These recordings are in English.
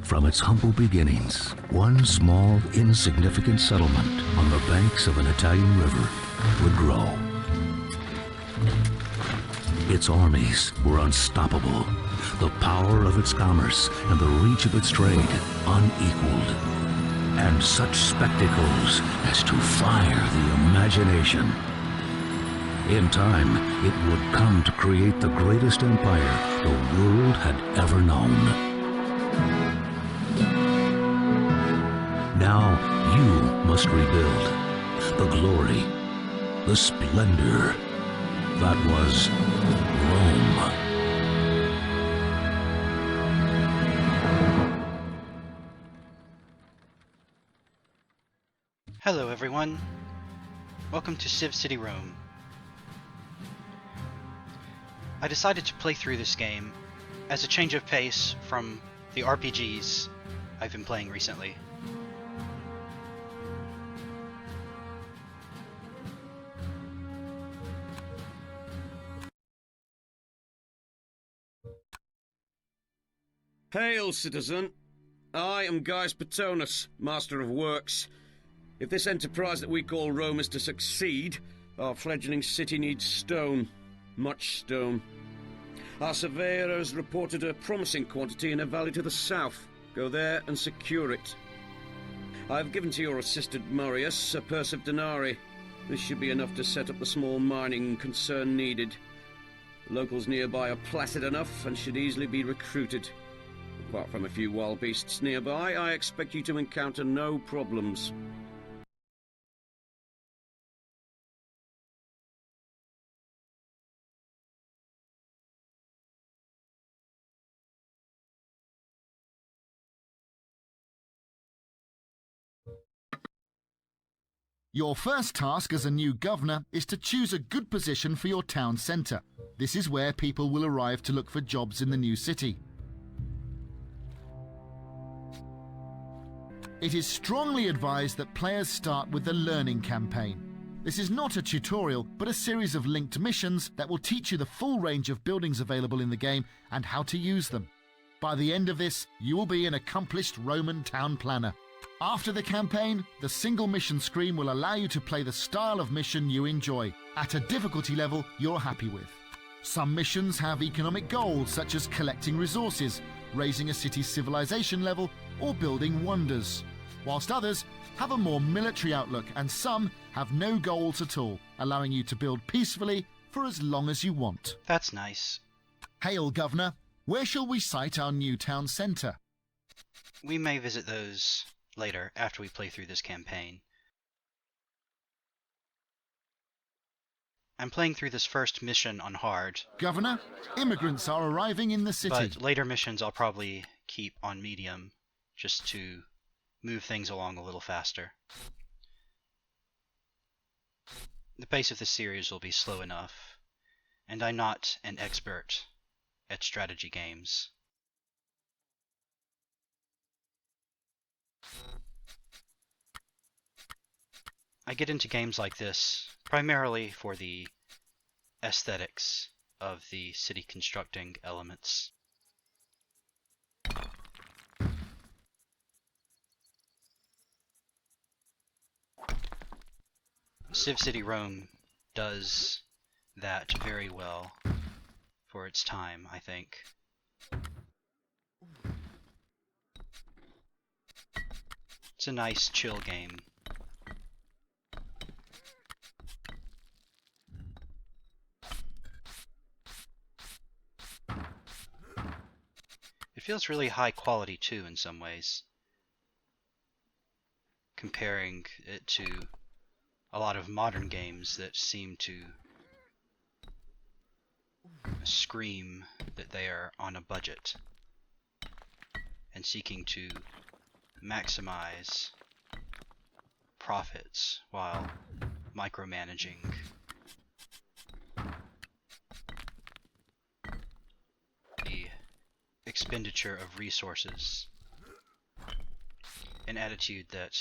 From its humble beginnings, one small, insignificant settlement on the banks of an Italian river would grow. Its armies were unstoppable, the power of its commerce and the reach of its trade unequaled, and such spectacles as to fire the imagination. In time, it would come to create the greatest empire the world had ever known. Now you must rebuild the glory, the splendor that was Rome. Hello everyone, welcome to CivCity Rome. I decided to play through this game as a change of pace from the RPGs I've been playing recently. Hail, citizen. I am Gaius Petonus, Master of Works. If this enterprise that we call Rome is to succeed, our fledgling city needs stone. Much stone. Our surveyor has reported a promising quantity in a valley to the south. Go there and secure it. I have given to your assistant Marius a purse of denarii. This should be enough to set up the small mining concern needed. The locals nearby are placid enough and should easily be recruited. Apart from a few wild beasts nearby, I expect you to encounter no problems. Your first task as a new governor is to choose a good position for your town centre. This is where people will arrive to look for jobs in the new city. It is strongly advised that players start with the Learning campaign. This is not a tutorial, but a series of linked missions that will teach you the full range of buildings available in the game and how to use them. By the end of this, you will be an accomplished Roman town planner. After the campaign, the single mission screen will allow you to play the style of mission you enjoy, at a difficulty level you're happy with. Some missions have economic goals such as collecting resources, raising a city's civilization level, or building wonders, whilst others have a more military outlook and some have no goals at all, allowing you to build peacefully for as long as you want. That's nice. Hail, Governor. Where shall we site our new town centre? We may visit those later after we play through this campaign. I'm playing through this first mission on hard. Governor, immigrants are arriving in the city. But later missions I'll probably keep on medium, just to move things along a little faster. The pace of this series will be slow enough, and I'm not an expert at strategy games. I get into games like this primarily for the aesthetics of the city constructing elements. CivCity Rome does that very well for its time, I think. It's a nice, chill game. It feels really high quality too in some ways, comparing it to a lot of modern games that seem to scream that they are on a budget and seeking to maximize profits while micromanaging the expenditure of resources, an attitude that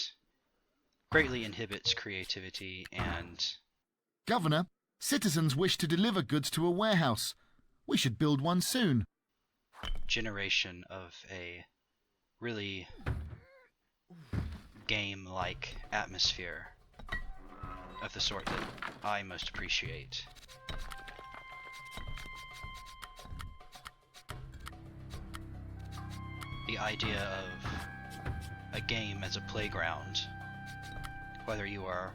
greatly inhibits creativity and... Governor, Citizens wish to deliver goods to a warehouse. We should build one soon. Generation of a really game-like atmosphere of the sort that I most appreciate. The idea of a game as a playground, whether you are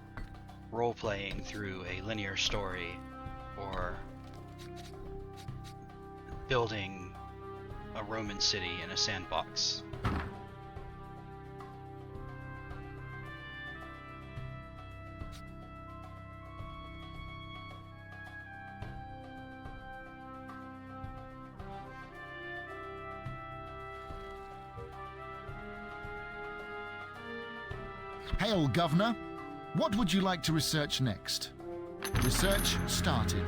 role-playing through a linear story or building a Roman city in a sandbox. Hail, Governor. What would you like to research next? Research started.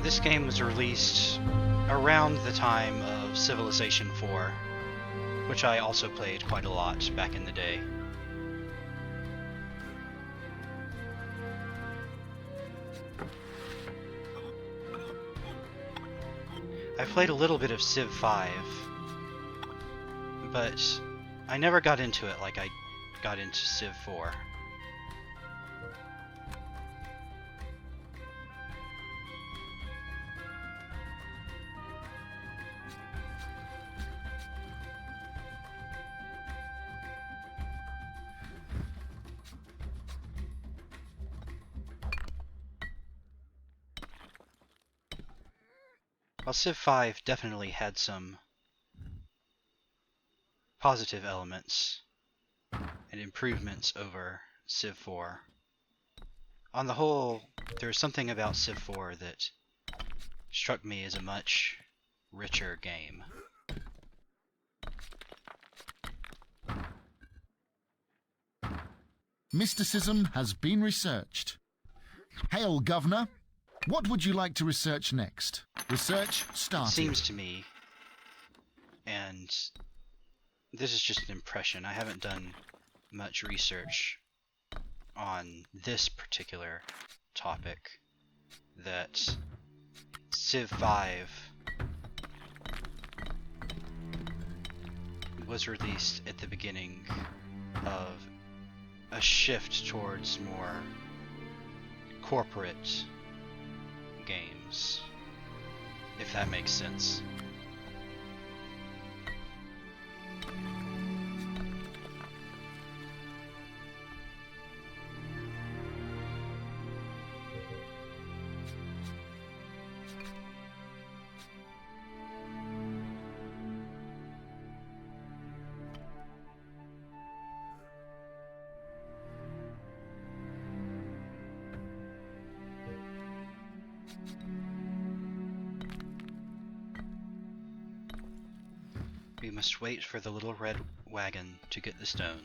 This game was released around the time of Civilization 4, which I also played quite a lot back in the day. I played a little bit of Civ 5, but I never got into it like I got into Civ 4. While Civ 5 definitely had some positive elements and improvements over Civ 4, on the whole, there's something about Civ 4 that struck me as a much richer game. Mysticism has been researched. Hail, Governor. What would you like to research next? Research started. It seems to me, and this is just an impression, I haven't done much research on this particular topic, that Civ 5 was released at the beginning of a shift towards more corporate games, if that makes sense. We must wait for the little red wagon to get the stone.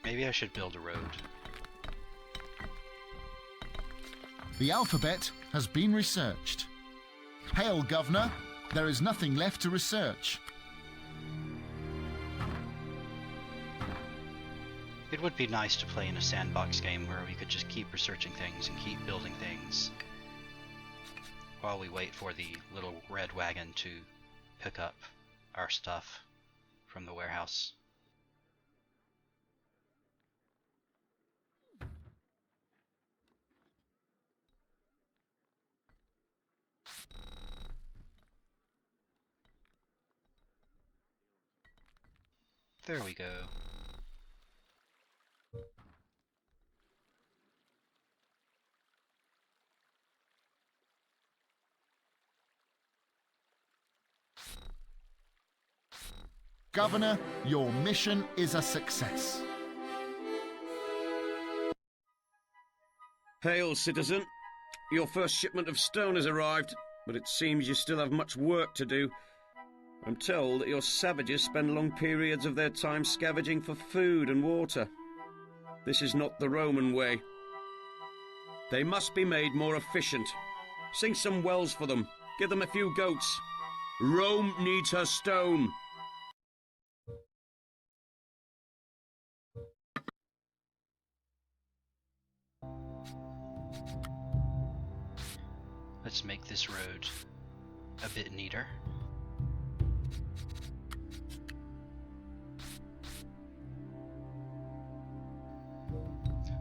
Maybe I should build a road. The alphabet has been researched. Hail, Governor. There is nothing left to research. It would be nice to play in a sandbox game where we could just keep researching things and keep building things while we wait for the little red wagon to pick up our stuff from the warehouse. There we go. Governor, your mission is a success. Hail, citizen. Your first shipment of stone has arrived, but it seems you still have much work to do. I'm told that your savages spend long periods of their time scavenging for food and water. This is not the Roman way. They must be made more efficient. Sink some wells for them. Give them a few goats. Rome needs her stone. Let's make this road a bit neater.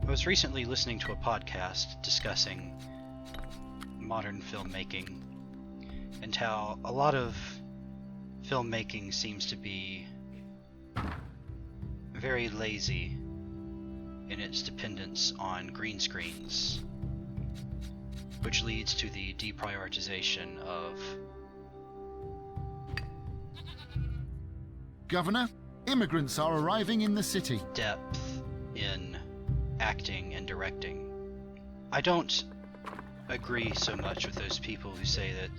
I was recently listening to a podcast discussing modern filmmaking and how a lot of filmmaking seems to be very lazy in its dependence on green screens, which leads to the deprioritization of... Governor, immigrants are arriving in the city. depth in acting and directing. I don't agree so much with those people who say that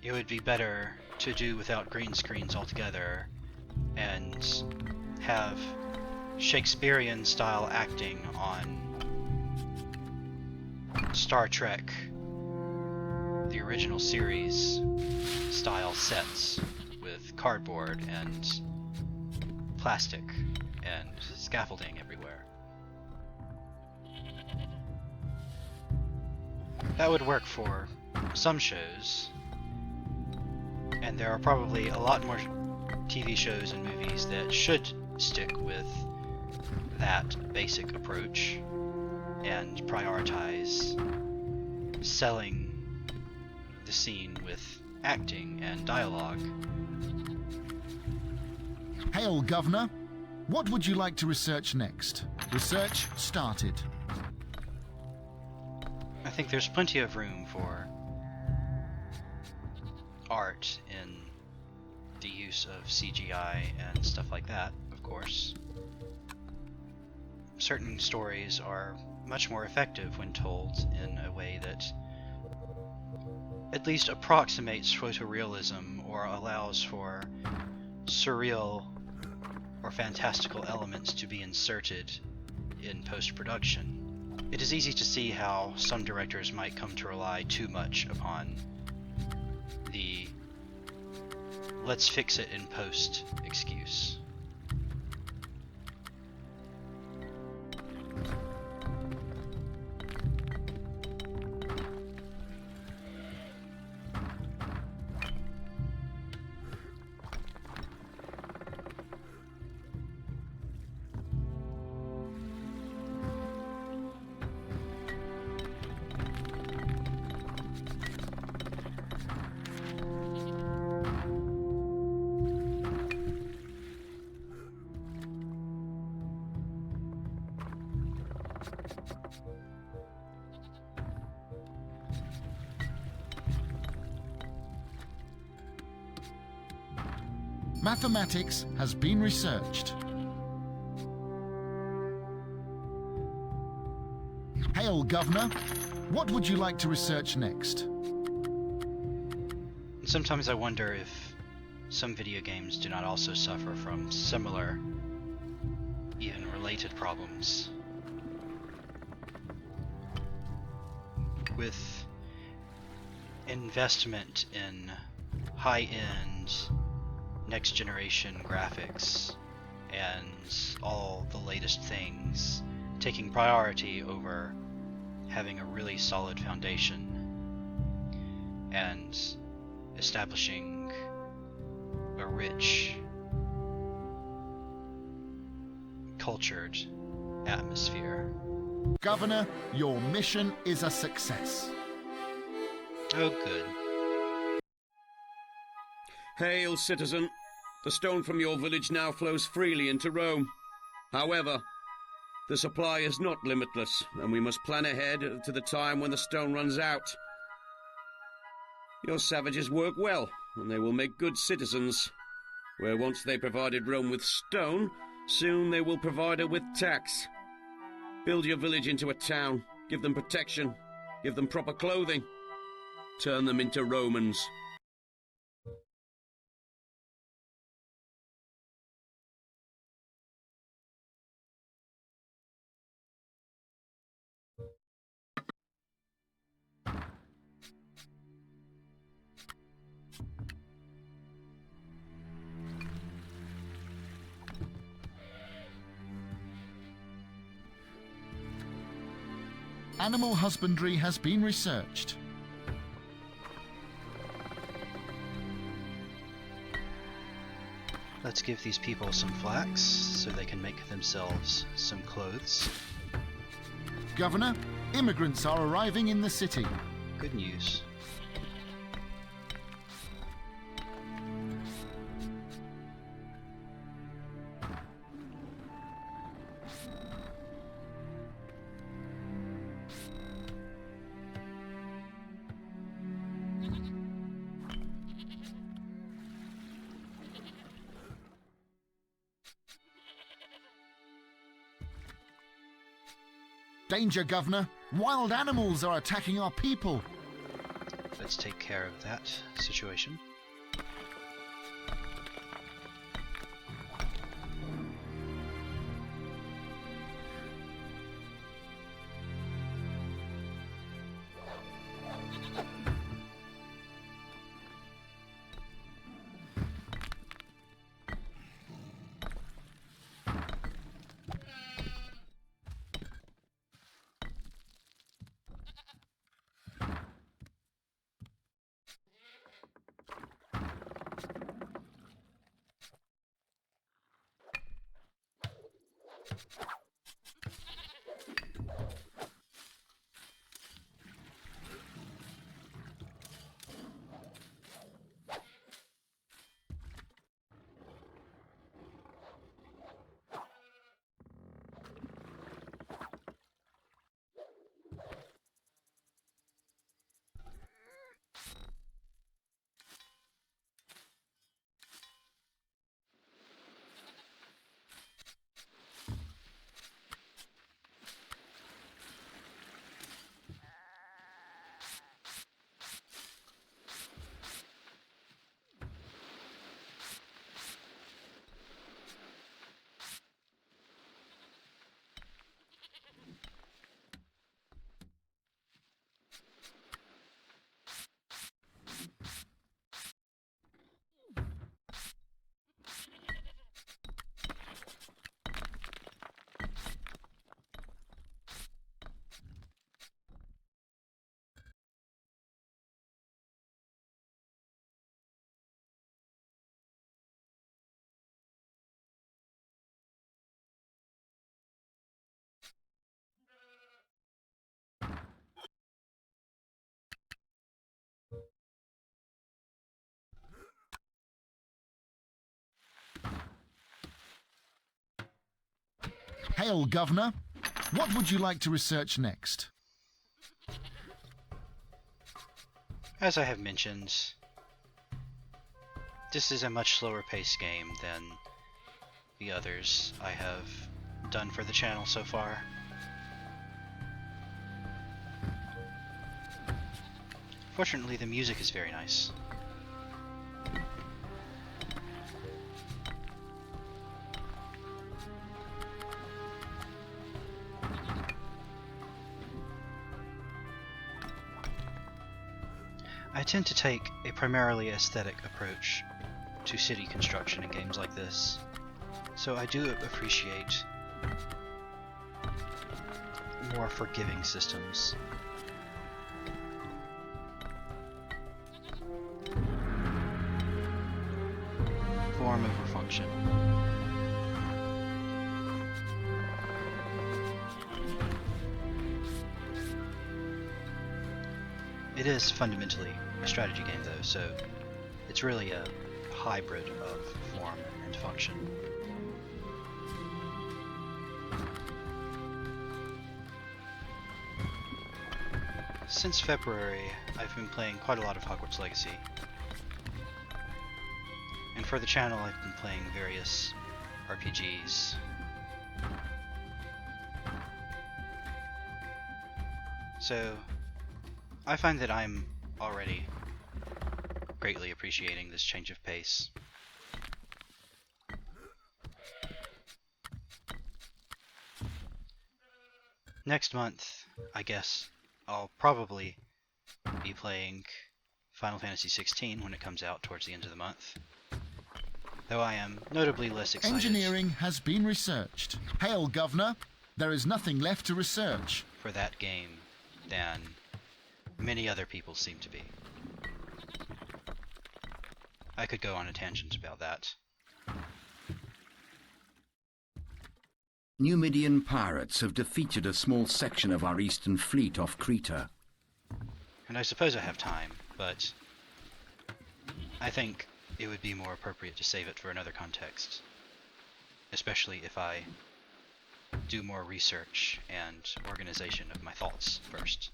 it would be better to do without green screens altogether and have Shakespearean style acting on Star Trek, the original series style sets with cardboard and plastic and scaffolding everywhere. That would work for some shows, and there are probably a lot more TV shows and movies that should stick with that basic approach and prioritize selling the scene with acting and dialogue. Hail, Governor. What would you like to research next? Research started. I think there's plenty of room for art in the use of CGI and stuff like that, of course. Certain stories are much more effective when told in a way that at least approximates photorealism or allows for surreal or fantastical elements to be inserted in post-production. It is easy to see how some directors might come to rely too much upon the "let's fix it in post" excuse. Mathematics has been researched. Hail, Governor. What would you like to research next? Sometimes I wonder if some video games do not also suffer from similar, even related problems. With investment in high-end, next-generation graphics and all the latest things taking priority over having a really solid foundation and establishing a rich, cultured atmosphere. Governor, your mission is a success. Oh, good. Hail, citizen. The stone from your village now flows freely into Rome. However, the supply is not limitless, and we must plan ahead to the time when the stone runs out. Your savages work well, and they will make good citizens. Where once they provided Rome with stone, soon they will provide her with tax. Build your village into a town, give them protection, give them proper clothing. Turn them into Romans. Animal husbandry has been researched. Let's give these people some flax so they can make themselves some clothes. Governor, immigrants are arriving in the city. Good news. Danger, Governor! Wild animals are attacking our people! Let's take care of that situation. Hail, Governor! What would you like to research next? As I have mentioned, this is a much slower paced game than the others I have done for the channel so far. Fortunately, the music is very nice. I tend to take a primarily aesthetic approach to city construction in games like this, so I do appreciate more forgiving systems. Form over function. It is fundamentally a strategy game though, so it's really a hybrid of form and function. Since February, I've been playing quite a lot of Hogwarts Legacy. And for the channel, I've been playing various RPGs. So, I find that I'm already greatly appreciating this change of pace. Next month, I guess, I'll probably be playing Final Fantasy XVI when it comes out towards the end of the month. Though I am notably less excited. Engineering has been researched. Hail, Governor! There is nothing left to research. For that game than many other people seem to be. I could go on a tangent about that. Numidian pirates have defeated a small section of our eastern fleet off Creta. And I suppose I have time, but I think it would be more appropriate to save it for another context. Especially if I do more research and organization of my thoughts first.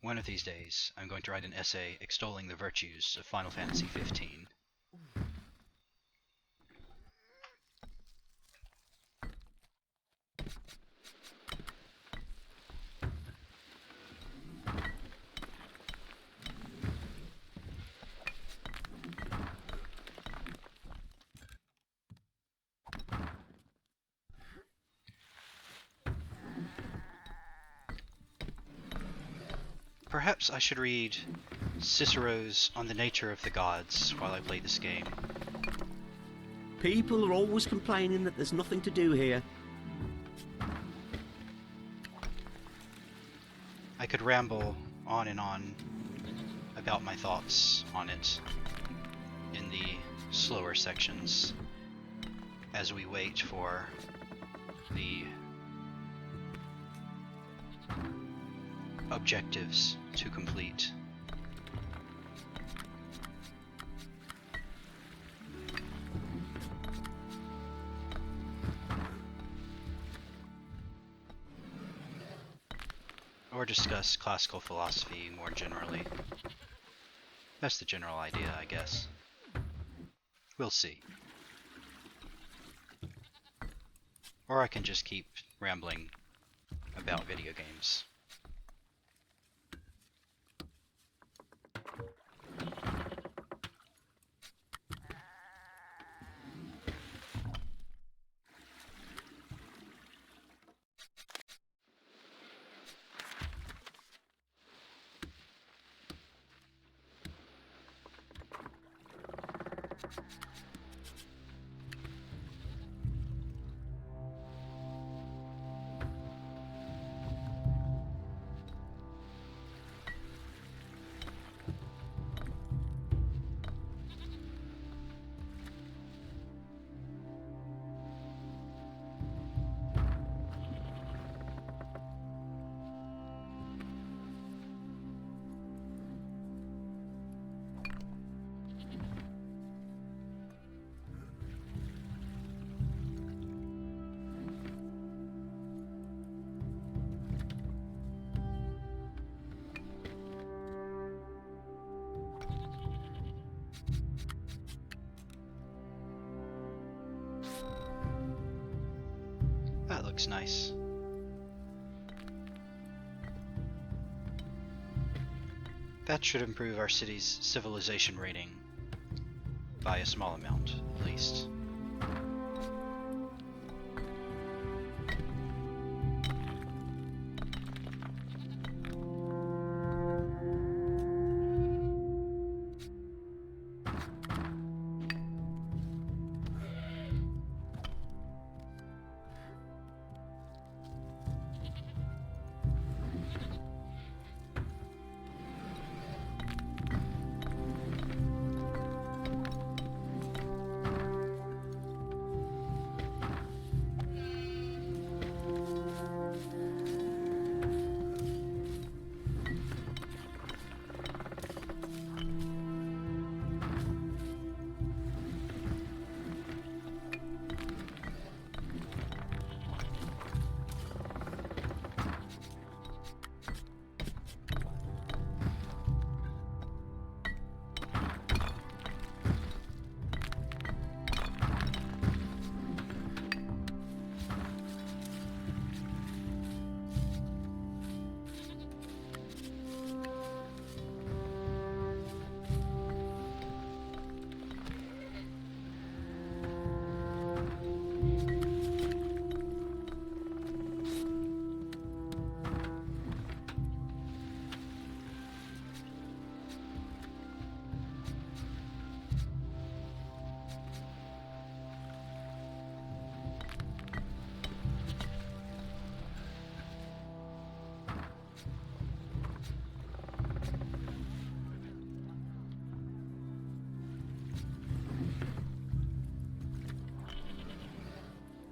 One of these days, I'm going to write an essay extolling the virtues of Final Fantasy XV. Perhaps I should read Cicero's On the Nature of the Gods while I play this game. People are always complaining that there's nothing to do here. I could ramble on and on about my thoughts on it in the slower sections as we wait for the objectives to complete. Or discuss classical philosophy more generally. That's the general idea, I guess. We'll see. Or I can just keep rambling about video games. That looks nice. That should improve our city's civilization rating by a small amount, at least.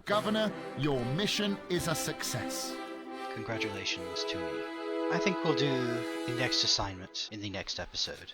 Governor, your mission is a success. Congratulations to me. I think we'll do the next assignment in the next episode.